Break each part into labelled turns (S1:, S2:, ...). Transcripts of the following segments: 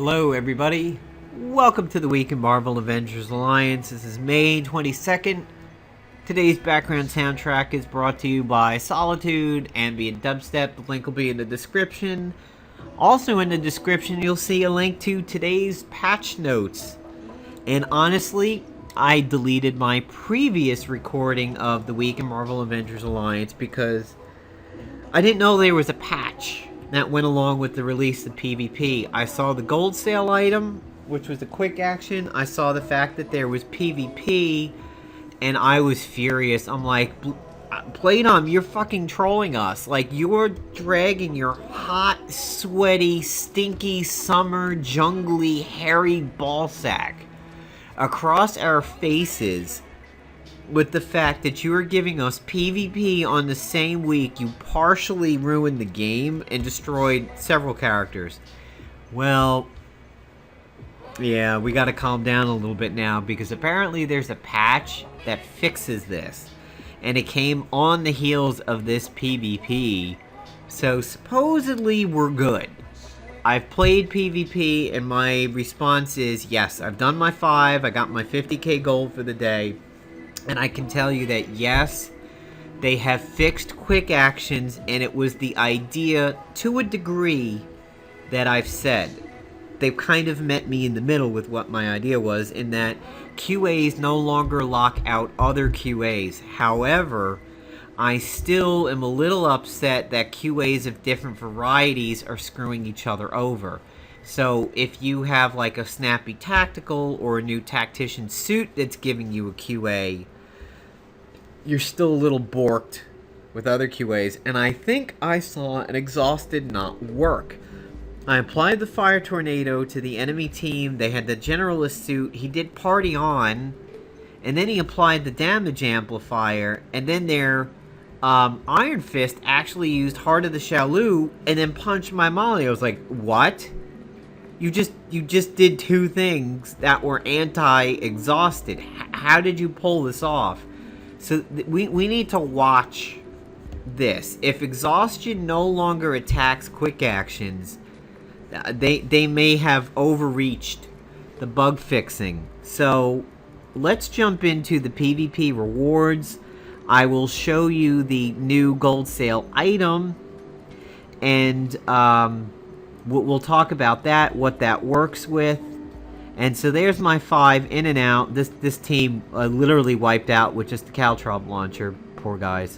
S1: Hello everybody, welcome to the week in Marvel Avengers Alliance. This is May 22nd. Today's background soundtrack is brought to you by Solitude, Ambient Dubstep. The link will be in the description. Also in the description you'll see a link to today's patch notes. And honestly, I deleted my previous recording of the week in Marvel Avengers Alliance because I didn't know there was a patch that went along with the release of PvP. I saw the gold sale item, which was a quick action. I saw the fact that there was PvP, and I was furious. I'm like, Playdom, you're fucking trolling us. Like, you're dragging your hot, sweaty, stinky, summer, jungly, hairy ballsack across our faces with the fact that you are giving us PvP on the same week you partially ruined the game and destroyed several characters. Well, yeah, we gotta calm down a little bit now because apparently there's a patch that fixes this. And it came on the heels of this PvP, so supposedly we're good. I've played PvP and my response is, yes, I've done my 5, I got my 50k gold for the day. And I can tell you that, yes, they have fixed quick actions, and it was the idea, to a degree, that I've said. They've kind of met me in the middle with what my idea was, in that QAs no longer lock out other QAs. However, I still am a little upset that QAs of different varieties are screwing each other over. So if you have like a snappy tactical or a new tactician suit that's giving you a QA, you're still a little borked with other QAs. And I think I saw an exhausted not work. I applied the fire tornado to the enemy team. They had the generalist suit. He did party on. And then he applied the damage amplifier. And then their Iron Fist actually used Heart of the Shalu and then punched my Molly. I was like, what? You just did two things that were anti-exhausted. How did you pull this off? So we need to watch this. If exhaustion no longer attacks quick actions, they may have overreached the bug fixing. So let's jump into the PvP rewards. I will show you the new gold sale item, and we'll talk about that, what that works with. And so there's my 5 in and out. This team literally wiped out with just the Caltrob launcher. Poor guys.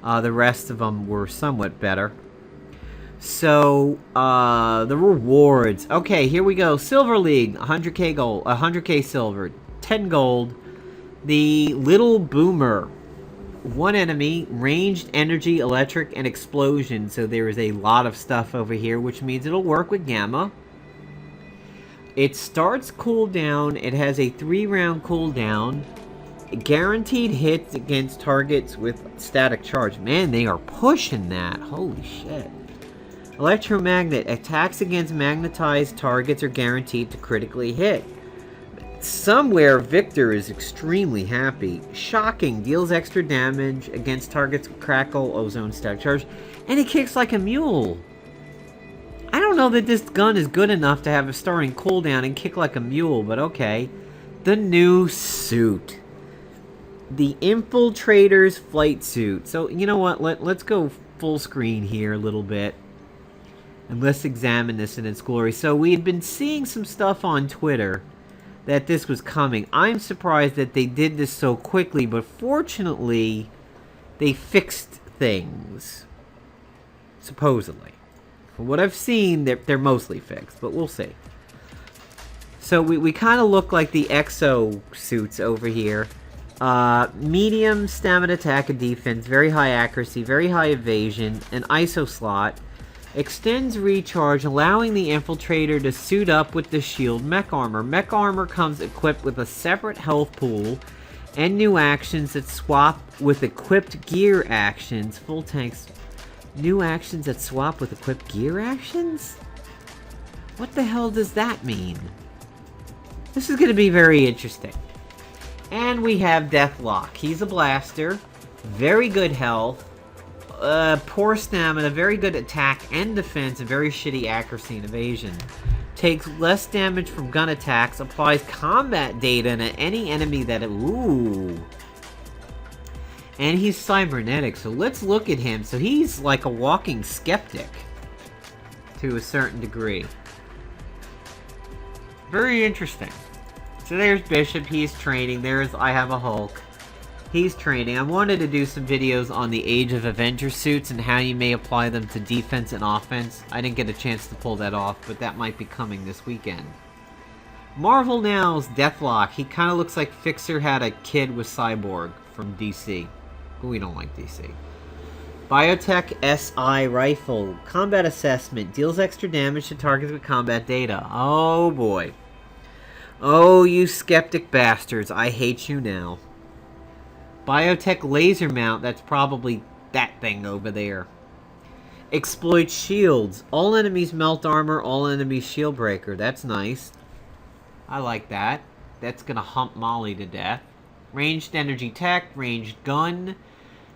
S1: The rest of them were somewhat better. So, the rewards. Okay, here we go. Silver League, 100k gold, 100k silver, 10 gold. The Little Boomer. 1 enemy, ranged, energy, electric, and explosion. So there is a lot of stuff over here, which means it'll work with Gamma. It starts cooldown. It has a 3-round cooldown. Guaranteed hits against targets with static charge. Man, they are pushing that. Holy shit. Electromagnet. Attacks against magnetized targets are guaranteed to critically hit. Somewhere Victor is extremely happy. Shocking. Deals extra damage against targets with crackle, ozone, static charge. And it kicks like a mule. I don't know that this gun is good enough to have a starting cooldown and kick like a mule, but okay. The new suit. The Infiltrator's flight suit. So, you know what? Let's go full screen here a little bit. And let's examine this in its glory. So, we had been seeing some stuff on Twitter that this was coming. I'm surprised that they did this so quickly, but fortunately, they fixed things. Supposedly. From what I've seen, they're mostly fixed, but we'll see. So we kind of look like the exo suits over here. Medium stamina, attack, and defense, very high accuracy, very high evasion, an ISO slot. Extends recharge, allowing the Infiltrator to suit up with the shield mech armor. Mech armor comes equipped with a separate health pool and new actions that swap with equipped gear actions. Full tanks. New actions that swap with equipped gear actions? What the hell does that mean? This is going to be very interesting. And we have Deathlok. He's a blaster. Very good health. Poor stamina. Very good attack and defense. And very shitty accuracy and evasion. takes less damage from gun attacks, applies combat data to any enemy that it... Ooh. And he's cybernetic, so let's look at him. So he's like a walking skeptic to a certain degree. Very interesting. So there's Bishop, he's training. There's I Have a Hulk. He's training. I wanted to do some videos on the Age of Avengers suits and how you may apply them to defense and offense. I didn't get a chance to pull that off, but that might be coming this weekend. Marvel Now's Deathlok. He kind of looks like Fixer had a kid with Cyborg from DC. But we don't like DC. Biotech SI Rifle. Combat Assessment. Deals extra damage to targets with combat data. Oh boy. Oh, you skeptic bastards. I hate you now. Biotech Laser Mount. That's probably that thing over there. Exploit Shields. All enemies melt armor. All enemies shield breaker. That's nice. I like that. That's gonna hump Molly to death. Ranged energy tech. Ranged gun.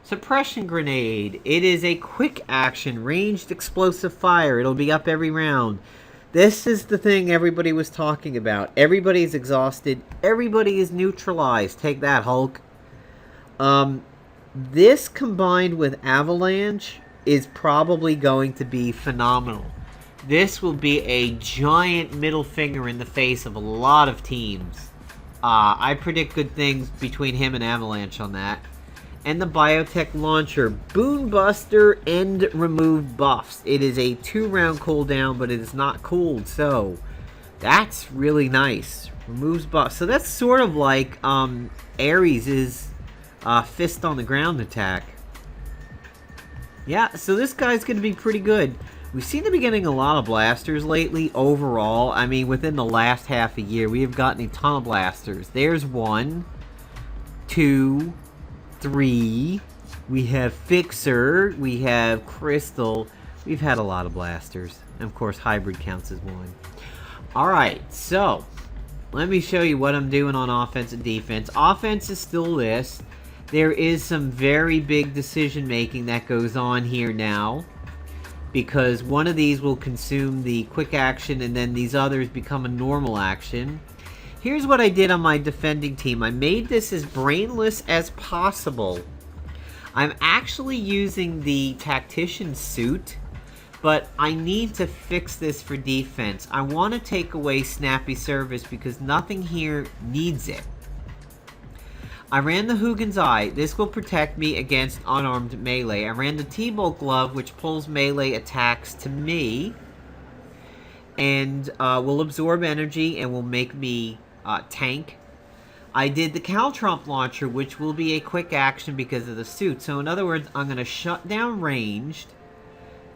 S1: Suppression grenade. It is a quick action. Ranged explosive fire. It'll be up every round. This is the thing everybody was talking about. Everybody's exhausted. Everybody is neutralized. Take that, Hulk. This combined with Avalanche is probably going to be phenomenal. This will be a giant middle finger in the face of a lot of teams. I predict good things between him and Avalanche on that. And the Biotech Launcher. Boonbuster and remove buffs. It is a 2-round cooldown, but it is not cooled, so that's really nice. Removes buffs. So that's sort of like Ares' fist on the ground attack. Yeah, so this guy's going to be pretty good. We seem to be getting a lot of blasters lately overall. I mean, within the last half a year, we have gotten a ton of blasters. There's 1, 2, 3. We have Fixer. We have Crystal. We've had a lot of blasters. And of course, Hybrid counts as 1. Alright, so let me show you what I'm doing on offense and defense. Offense is still this. There is some very big decision making that goes on here now, because one of these will consume the quick action and then these others become a normal action. Here's what I did on my defending team. I made this as brainless as possible. I'm actually using the tactician suit, but I need to fix this for defense. I want to take away snappy service because nothing here needs it. I ran the Hugins Eye. This will protect me against unarmed melee. I ran the T-Bolt Glove, which pulls melee attacks to me and will absorb energy and will make me tank. I did the Caltrump Launcher, which will be a quick action because of the suit. So in other words, I'm going to shut down ranged,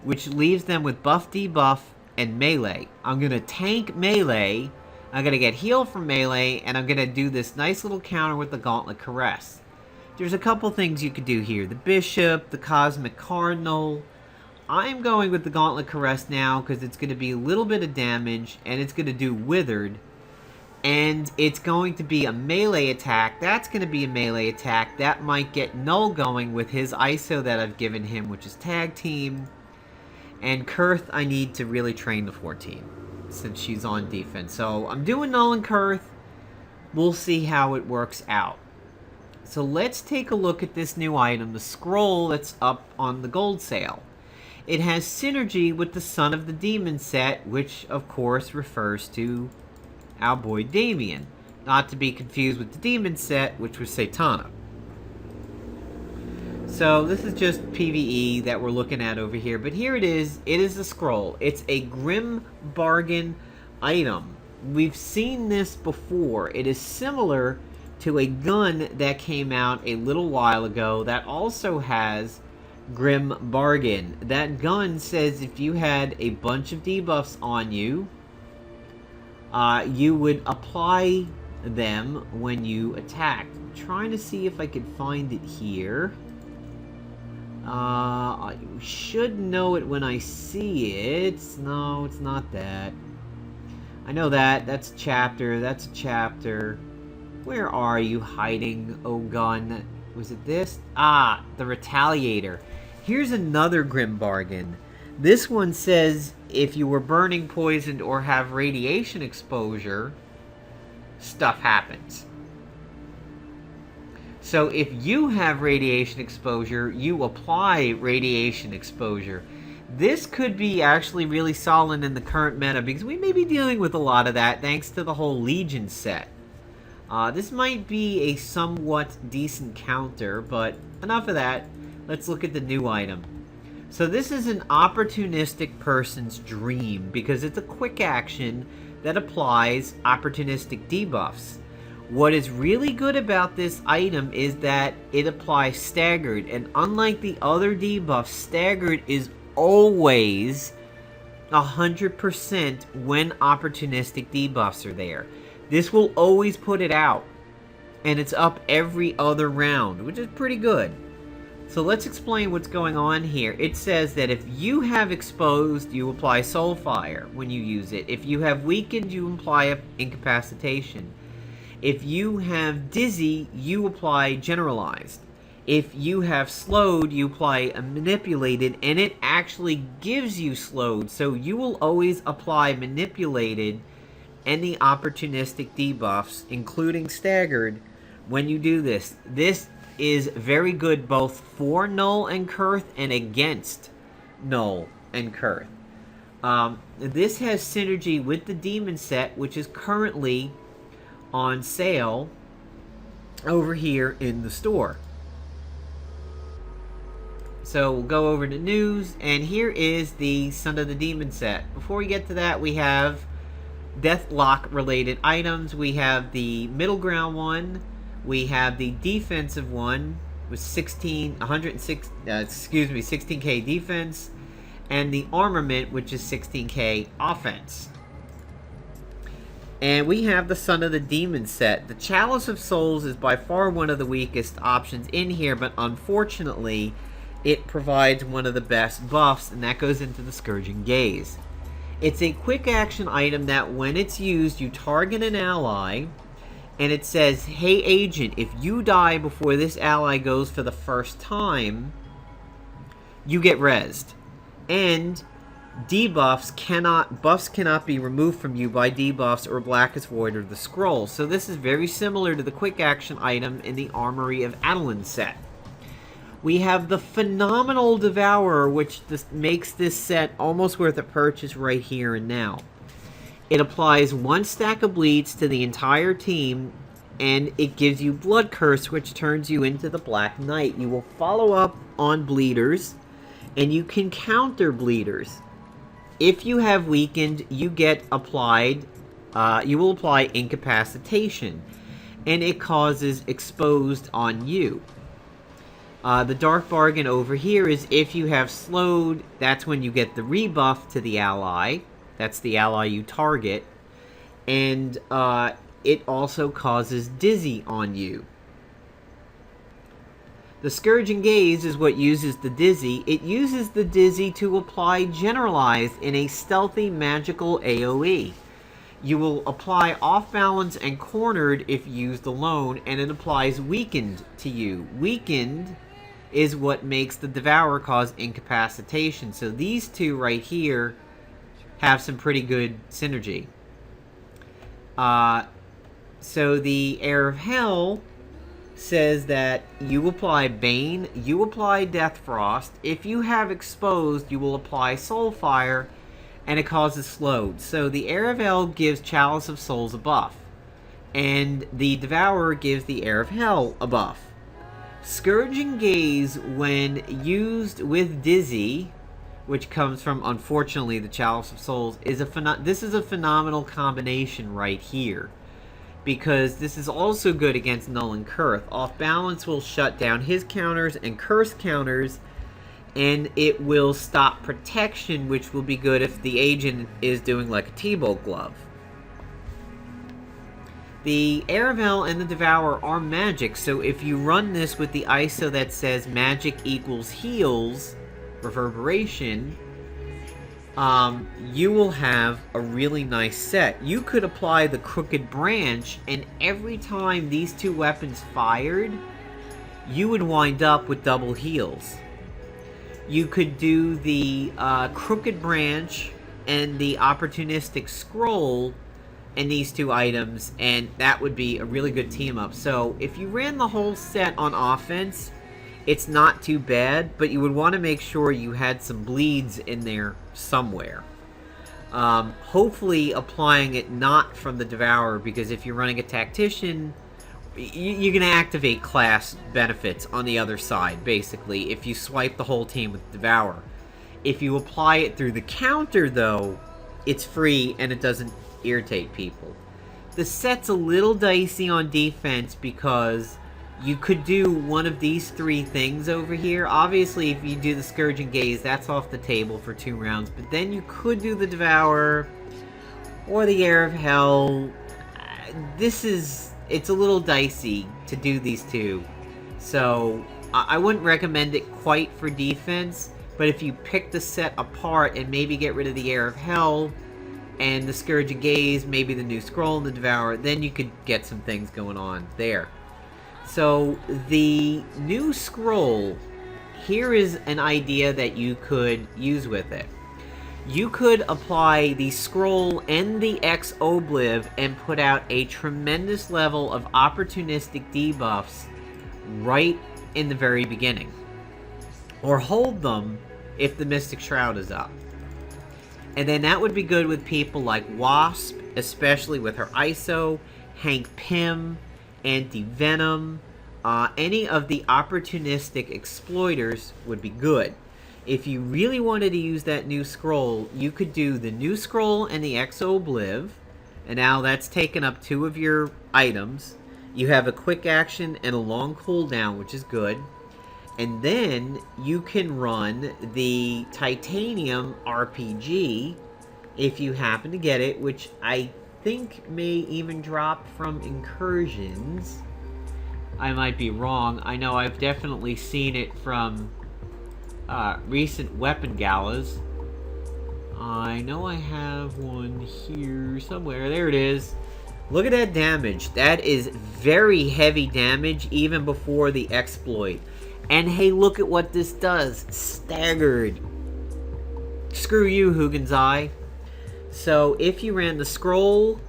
S1: which leaves them with buff, debuff, and melee. I'm going to tank melee. I'm going to get healed from melee, and I'm going to do this nice little counter with the Gauntlet Caress. There's a couple things you could do here. The Bishop, the Cosmic Cardinal. I'm going with the Gauntlet Caress now because it's going to be a little bit of damage, and it's going to do Withered. And it's going to be a melee attack. That's going to be a melee attack. That might get Null going with his ISO that I've given him, which is Tag Team. And Kurth, I need to really train the 14, since she's on defense. So I'm doing Null and Kurth. We'll see how it works out. So let's take a look at this new item, the scroll that's up on the gold sale. It has synergy with the Son of the Demon set, which of course refers to our boy Damien. Not to be confused with the Demon set, which was Satana. So this is just PvE that we're looking at over here. But here it is. It is a scroll. It's a Grim Bargain item. We've seen this before. It is similar to a gun that came out a little while ago that also has Grim Bargain. That gun says if you had a bunch of debuffs on you, you would apply them when you attacked. I'm trying to see if I could find it here. I should know it when I see it. No, it's not that. I know that. That's a chapter. That's a chapter. Where are you hiding, oh gun? Was it this? Ah, the Retaliator. Here's another Grim Bargain. This one says if you were burning, poisoned, or have radiation exposure, stuff happens. So if you have radiation exposure, you apply radiation exposure. This could be actually really solid in the current meta because we may be dealing with a lot of that thanks to the whole Legion set. This might be a somewhat decent counter, but enough of that. Let's look at the new item. So this is an opportunistic person's dream because it's a quick action that applies opportunistic debuffs. What is really good about this item is that it applies staggered, and unlike the other debuffs, staggered is always 100% when opportunistic debuffs are there. This will always put it out, and it's up every other round, which is pretty good. So let's explain what's going on here. It says that if you have exposed, you apply Soulfire when you use it. If you have weakened, you apply incapacitation. If you have dizzy, you apply generalized. If you have slowed, you apply a manipulated, and it actually gives you slowed. So you will always apply manipulated and the opportunistic debuffs, including staggered, when you do this. This is very good both for Null and Kurth and against Null and Kurth. This has synergy with the Demon set, which is currently on sale over here in the store. So we'll go over to news, and here is the Son of the Demon set. Before we get to that, we have Deathlok related items. We have the middle ground one. We have the defensive one with 16k defense, and the armament, which is 16k offense. And we have the Son of the Demon set. The Chalice of Souls is by far one of the weakest options in here, but unfortunately, it provides one of the best buffs, and that goes into the Scourging Gaze. It's a quick action item that when it's used, you target an ally, and it says, hey agent, if you die before this ally goes for the first time, you get rezzed. And buffs cannot be removed from you by debuffs or Blackest Void or the Scroll. So this is very similar to the quick action item in the Armory of Adeline set. We have the phenomenal Devourer, which makes this set almost worth a purchase right here and now. It applies 1 stack of bleeds to the entire team, and it gives you Blood Curse, which turns you into the Black Knight. You will follow up on bleeders, and you can counter bleeders. If you have weakened, you get applied, you will apply incapacitation, and it causes exposed on you. The Dark Bargain over here is if you have slowed, that's when you get the rebuff to the ally. That's the ally you target. And it also causes dizzy on you. The Scourging Gaze is what uses the dizzy. It uses the dizzy to apply generalized in a stealthy magical AoE. You will apply off balance and cornered if used alone, and it applies weakened to you. Weakened is what makes the Devourer cause incapacitation. So these two right here have some pretty good synergy. So the Heir of Hell says that you apply Bane, you apply Death Frost. If you have exposed, you will apply Soulfire, and it causes slowed. So the Heir of Hell gives Chalice of Souls a buff, and the Devourer gives the Heir of Hell a buff. Scourging Gaze, when used with Dizzy, which comes from, unfortunately, the Chalice of Souls, is this is a phenomenal combination right here. Because this is also good against Null and Kurth. Off balance will shut down his counters and Curse counters, and it will stop protection, which will be good if the agent is doing like a T-Bolt glove. The Heir of Hell and the Devourer are magic, so if you run this with the ISO that says magic equals heals, reverberation, you will have a really nice set. You could apply the Crooked Branch, and every time these two weapons fired, you would wind up with double heals. You could do the Crooked Branch and the Opportunistic Scroll and these 2 items, and that would be a really good team up. So if you ran the whole set on offense, it's not too bad, but you would want to make sure you had some bleeds in there somewhere. Hopefully applying it not from the Devourer, because if you're running a Tactician, you're going to activate class benefits on the other side, basically, if you swipe the whole team with Devourer. If you apply it through the counter, though, it's free and it doesn't irritate people. The set's a little dicey on defense because you could do one of these 3 things over here. Obviously, if you do the Scourging Gaze, that's off the table for 2 rounds, but then you could do the Devourer or the Air of Hell. It's a little dicey to do these 2, so I wouldn't recommend it quite for defense, but if you pick the set apart and maybe get rid of the Air of Hell and the Scourging Gaze, maybe the new Scroll and the Devourer, then you could get some things going on there. So the new Scroll, here is an idea that you could use with it. You could apply the Scroll and the X-Obliv and put out a tremendous level of opportunistic debuffs right in the very beginning. Or hold them if the Mystic Shroud is up. And then that would be good with people like Wasp, especially with her ISO, Hank Pym, Anti-Venom. Any of the opportunistic exploiters would be good. If you really wanted to use that new Scroll, you could do the new Scroll and the X-Obliv, and now that's taken up 2 of your items. You have a quick action and a long cooldown, which is good. And then you can run the Titanium RPG if you happen to get it, which I think may even drop from Incursions. I might be wrong. I know I've definitely seen it from recent weapon galas. I know I have one here somewhere. There it is. Look at that damage. That is very heavy damage even before the exploit. And hey, look at what this does. Staggered. Screw you, Hugins Eye. So if you ran the Scroll,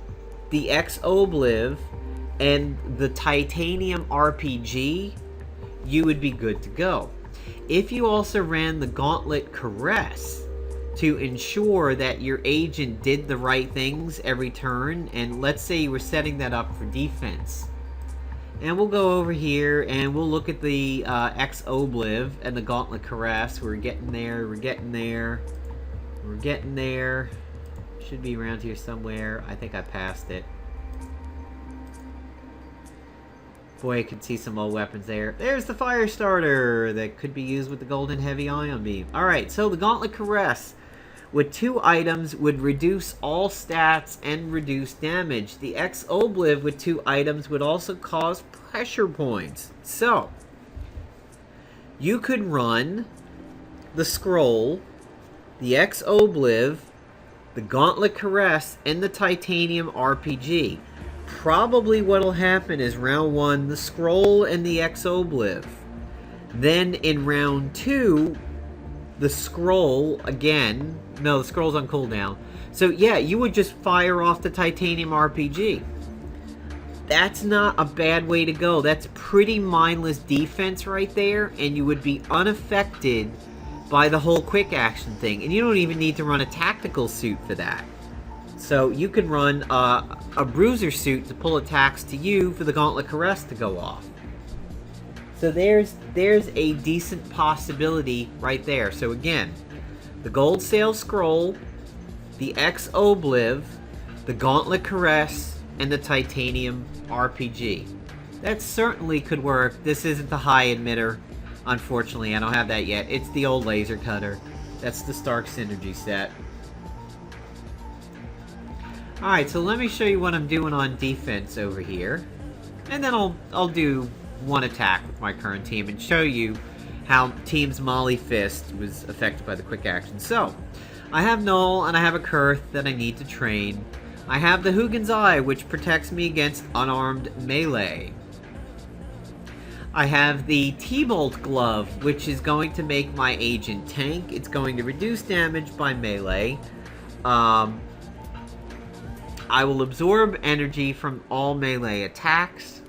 S1: the X-Obliv, and the Titanium RPG, you would be good to go. If you also ran the Gauntlet Caress to ensure that your agent did the right things every turn, and let's say you were setting that up for defense, and we'll go over here and we'll look at the X-Obliv and the Gauntlet Caress. We're getting there, we're getting there, we're getting there. Should be around here somewhere. I think I passed it. Boy, I could see some old weapons there. There's the fire starter that could be used with the golden heavy ion beam. Alright, so the Gauntlet Caress with 2 items would reduce all stats and reduce damage. The X-Obliv with 2 items would also cause pressure points. So, you could run the Scroll, the X-Obliv, the Gauntlet Caress, and the Titanium RPG. Probably what'll happen is round 1, the Scroll and the X-Obliv. Then in round 2, the Scroll again. No, the Scroll's on cooldown. So yeah, you would just fire off the Titanium RPG. That's not a bad way to go. That's pretty mindless defense right there, and you would be unaffected by the whole quick action thing. And you don't even need to run a tactical suit for that. So you could run a bruiser suit to pull attacks to you for the Gauntlet Caress to go off. So there's a decent possibility right there. So again, the Gold Sail Scroll, the X-Obliv, the Gauntlet Caress, and the Titanium RPG. That certainly could work. This isn't the high emitter. Unfortunately, I don't have that yet. It's the old laser cutter. That's the Stark Synergy set. Alright, so let me show you what I'm doing on defense over here. And then I'll do one attack with my current team and show you how Team's Molly Fist was affected by the quick action. So, I have Null and I have a Kurth that I need to train. I have the Hugins Eye, which protects me against unarmed melee. I have the T-Bolt glove, which is going to make my agent tank. It's going to reduce damage by melee. I will absorb energy from all melee attacks.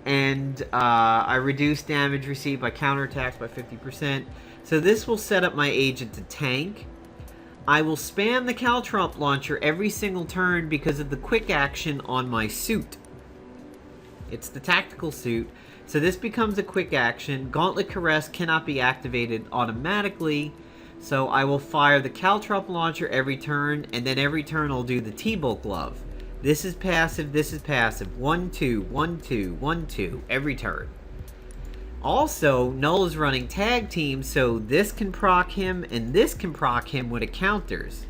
S1: And I reduce damage received by counterattacks by 50%. So this will set up my agent to tank. I will spam the Caltrop launcher every single turn because of the quick action on my suit. It's the tactical suit. So this becomes a quick action. Gauntlet Caress cannot be activated automatically. So I will fire the Caltrop launcher every turn, and then every turn I'll do the T-Bolt glove. This is passive, this is passive. 1, 2, 1, 2, 1, 2, every turn. Also, Null is running tag team, so this can proc him, and this can proc him when it counters.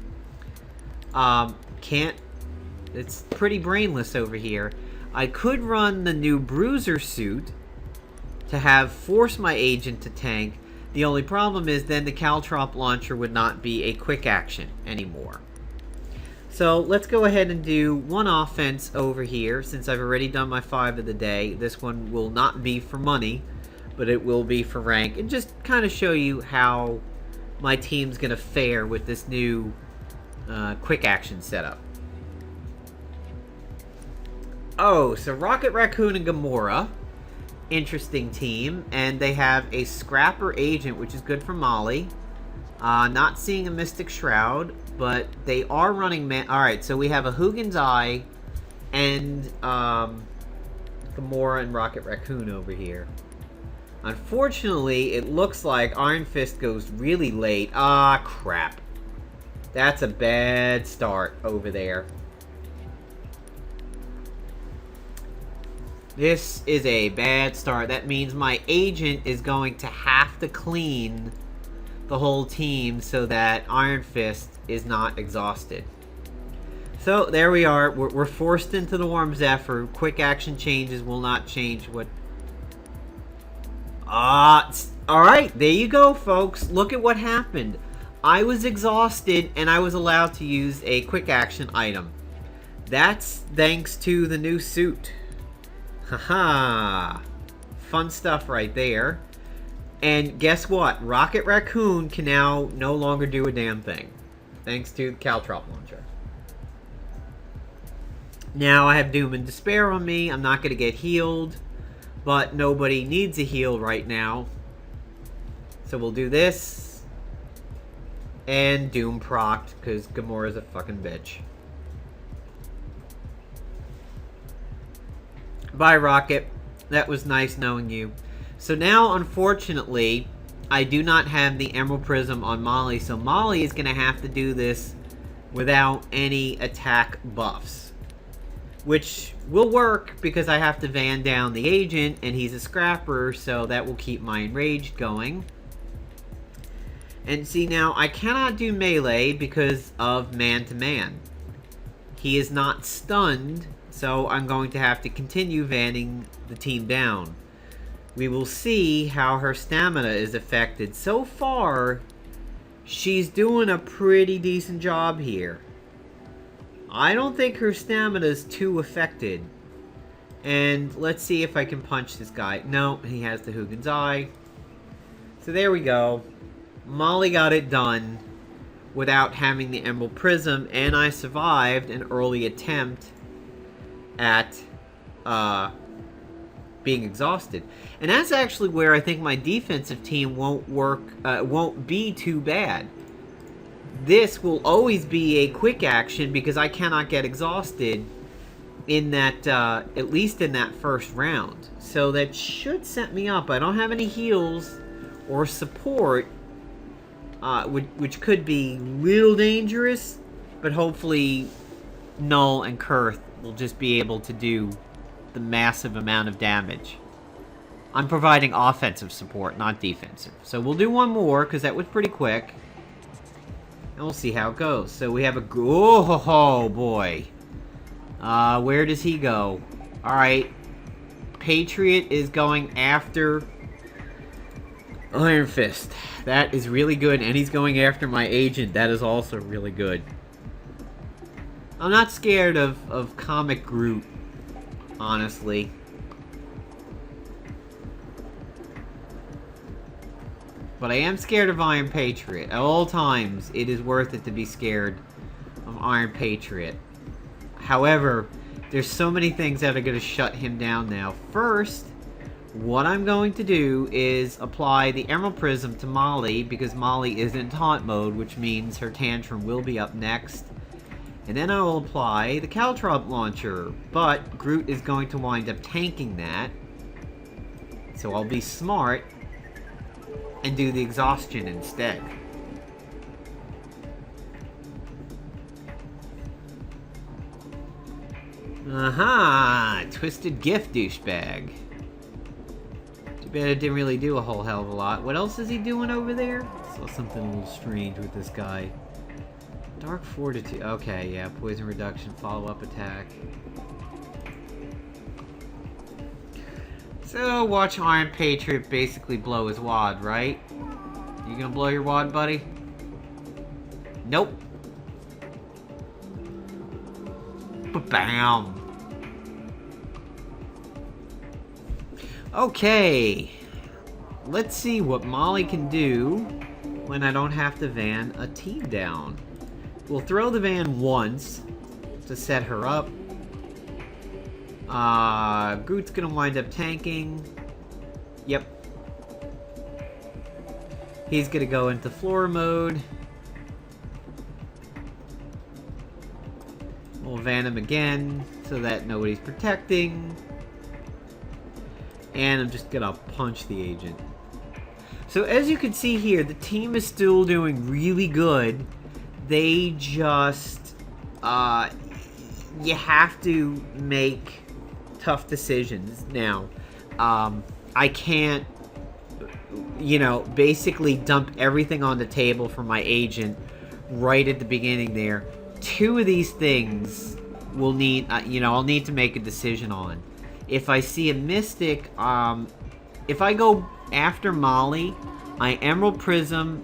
S1: It's pretty brainless over here. I could run the new Bruiser suit to force my agent to tank. The only problem is then the Caltrop launcher would not be a quick action anymore. So let's go ahead and do one offense over here, since I've already done my 5 of the day. This one will not be for money, but it will be for rank, and just kind of show you how my team's going to fare with this new quick action setup. Oh, so Rocket Raccoon and Gamora. Interesting team, and they have a Scrapper agent, which is good for Molly. Not seeing a Mystic Shroud, but they are running alright, so we have a Hugins Eye and Gamora and Rocket Raccoon over here. Unfortunately, it looks like Iron Fist goes really late. Ah, crap. That's a bad start over there. This is a bad start. That means my agent is going to have to clean the whole team so that Iron Fist is not exhausted. So there we are. We're forced into the Warm Zephyr. Quick action changes will not change what... Alright, there you go, folks. Look at what happened. I was exhausted and I was allowed to use a quick action item. That's thanks to the new suit. Haha. Fun stuff right there. And guess what? Rocket Raccoon can now no longer do a damn thing. Thanks to the Caltrop launcher. Now I have Doom and Despair on me. I'm not going to get healed. But nobody needs a heal right now. So we'll do this. And Doom procced, because Gamora's a fucking bitch. Bye, Rocket. That was nice knowing you. So now, unfortunately, I do not have the Emerald Prism on Molly, so Molly is going to have to do this without any attack buffs. Which will work, because I have to van down the agent, and he's a scrapper, so that will keep my enraged going. And see, now, I cannot do melee because of man-to-man. He is not stunned, so I'm going to have to continue vanning the team down. We will see how her stamina is affected. So far, she's doing a pretty decent job here. I don't think her stamina is too affected. And let's see if I can punch this guy. No, he has the Hugins Eye. So there we go. Molly got it done without having the Emerald Prism, and I survived an early attempt at being exhausted. And that's actually where I think my defensive team won't be too bad. This will always be a quick action because I cannot get exhausted in that, at least in that first round. So that should set me up. I don't have any heals or support, which could be a little dangerous, but hopefully Null and Kurth will just be able to do the massive amount of damage. I'm providing offensive support, not defensive. So we'll do one more, because that was pretty quick. And we'll see how it goes. So we have a... Oh, boy. Where does he go? Alright. Patriot is going after Iron Fist. That is really good. And he's going after my agent. That is also really good. I'm not scared of Comic Groot, honestly. But I am scared of Iron Patriot. At all times, it is worth it to be scared of Iron Patriot. However, there's so many things that are going to shut him down now. First, what I'm going to do is apply the Emerald Prism to Molly, because Molly is in taunt mode, which means her Tantrum will be up next. And then I will apply the Caltrop Launcher, but Groot is going to wind up tanking that. So I'll be smart and do the exhaustion instead. Aha! Twisted Gift, douchebag. Too bad it didn't really do a whole hell of a lot. What else is he doing over there? Saw something a little strange with this guy. Dark Fortitude. Okay, yeah. Poison reduction, follow-up attack. So, watch Iron Patriot basically blow his wad, right? You gonna blow your wad, buddy? Nope. Ba-bam. Okay. Let's see what Molly can do when I don't have to van a team down. We'll throw the van once to set her up. Groot's gonna wind up tanking. Yep. He's gonna go into floor mode. We'll van him again so that nobody's protecting. And I'm just gonna punch the agent. So as you can see here, the team is still doing really good. They just, you have to make tough decisions. Now, I can't, basically dump everything on the table for my agent right at the beginning there. Two of these things will need, I'll need to make a decision on. If I see a Mystic, if I go after Molly, I Emerald Prism,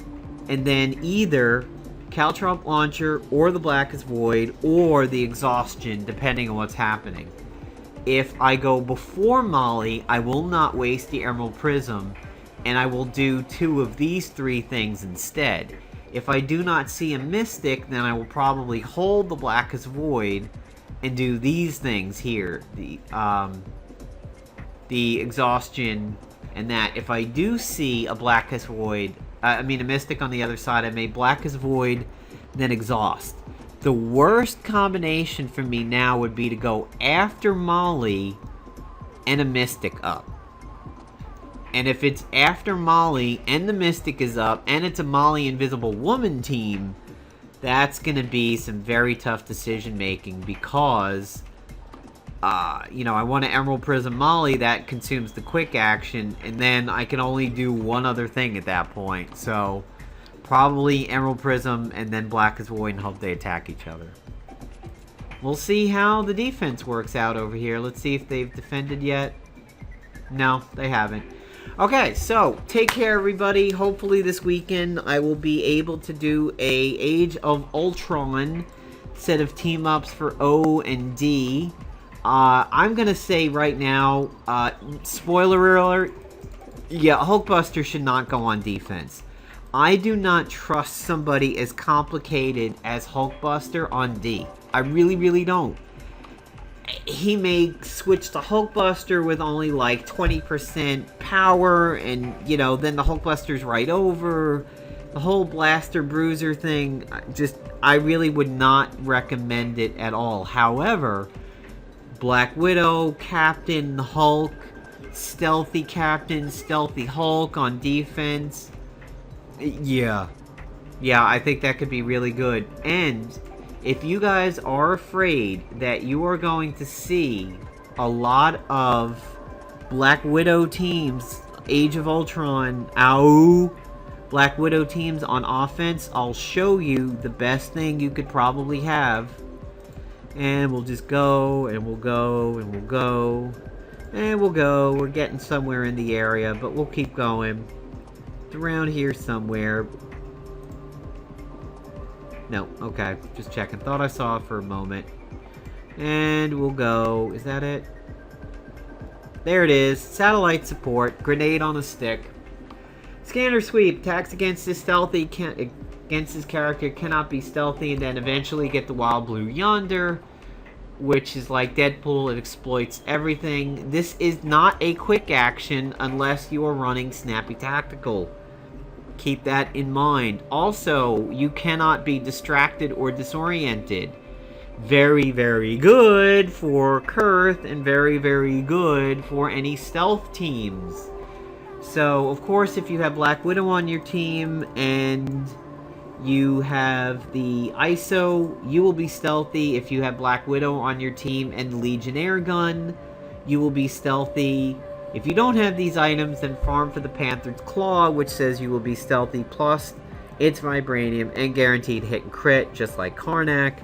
S1: and then either Caltrop Launcher or the Blackest Void or the Exhaustion, depending on what's happening. If I go before Molly, I will not waste the Emerald Prism, and I will do two of these three things instead. If I do not see a Mystic, then I will probably hold the Blackest Void and do these things here. The Exhaustion and that. If I do see a Blackest Void, a Mystic on the other side, I may Blackest Void, then Exhaust. The worst combination for me now would be to go after Molly and a Mystic up. And if it's after Molly and the Mystic is up, and it's a Molly Invisible Woman team, that's going to be some very tough decision making because, I want to Emerald Prism Molly, that consumes the quick action, and then I can only do one other thing at that point. So, probably Emerald Prism and then Blackest Void and hope they attack each other. We'll see how the defense works out over here. Let's see if they've defended yet. No, they haven't. Okay, so take care, everybody. Hopefully this weekend I will be able to do a Age of Ultron set of team-ups for O and D. I'm going to say right now, spoiler alert, yeah, Hulkbuster should not go on defense. I do not trust somebody as complicated as Hulkbuster on D. I really, really don't. He may switch to Hulkbuster with only like 20% power, and then the Hulkbuster's right over. The whole Blaster Bruiser thing, I really would not recommend it at all. However, Black Widow, Captain Hulk, Stealthy Captain, Stealthy Hulk on defense. Yeah, I think that could be really good. And if you guys are afraid that you are going to see a lot of Black Widow teams, Age of Ultron, Black Widow teams on offense, I'll show you the best thing you could probably have. And we'll just go, and we'll go, and we'll go, and we'll go. We're getting somewhere in the area, but we'll keep going. It's around here somewhere. No, okay, just checking. Thought I saw it for a moment. And we'll go. Is that it? There it is. Satellite support. Grenade on a stick. Scanner Sweep. Attacks against his stealthy against his character cannot be stealthy, and then eventually get the Wild Blue Yonder, which is like Deadpool. It exploits everything. This is not a quick action unless you are running Snappy Tactical. Keep that in mind. Also, you cannot be distracted or disoriented. Very, very good for Kurth, and very, very good for any stealth teams. So, of course, if you have Black Widow on your team and you have the ISO, you will be stealthy. If you have Black Widow on your team and the Legionnaire gun, you will be stealthy. If you don't have these items, then farm for the Panther's Claw, which says you will be stealthy, plus its Vibranium and guaranteed hit and crit, just like Karnak.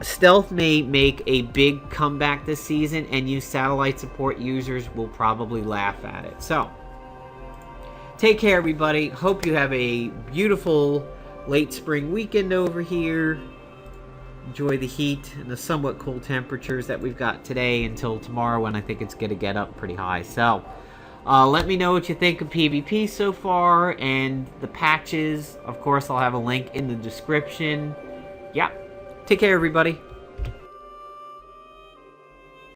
S1: Stealth may make a big comeback this season, and you satellite support users will probably laugh at it. So, take care, everybody. Hope you have a beautiful late spring weekend over here. Enjoy the heat and the somewhat cool temperatures that we've got today until tomorrow, when I think it's going to get up pretty high. So, let me know what you think of PvP so far and the patches. Of course, I'll have a link in the description. Yeah. Take care, everybody.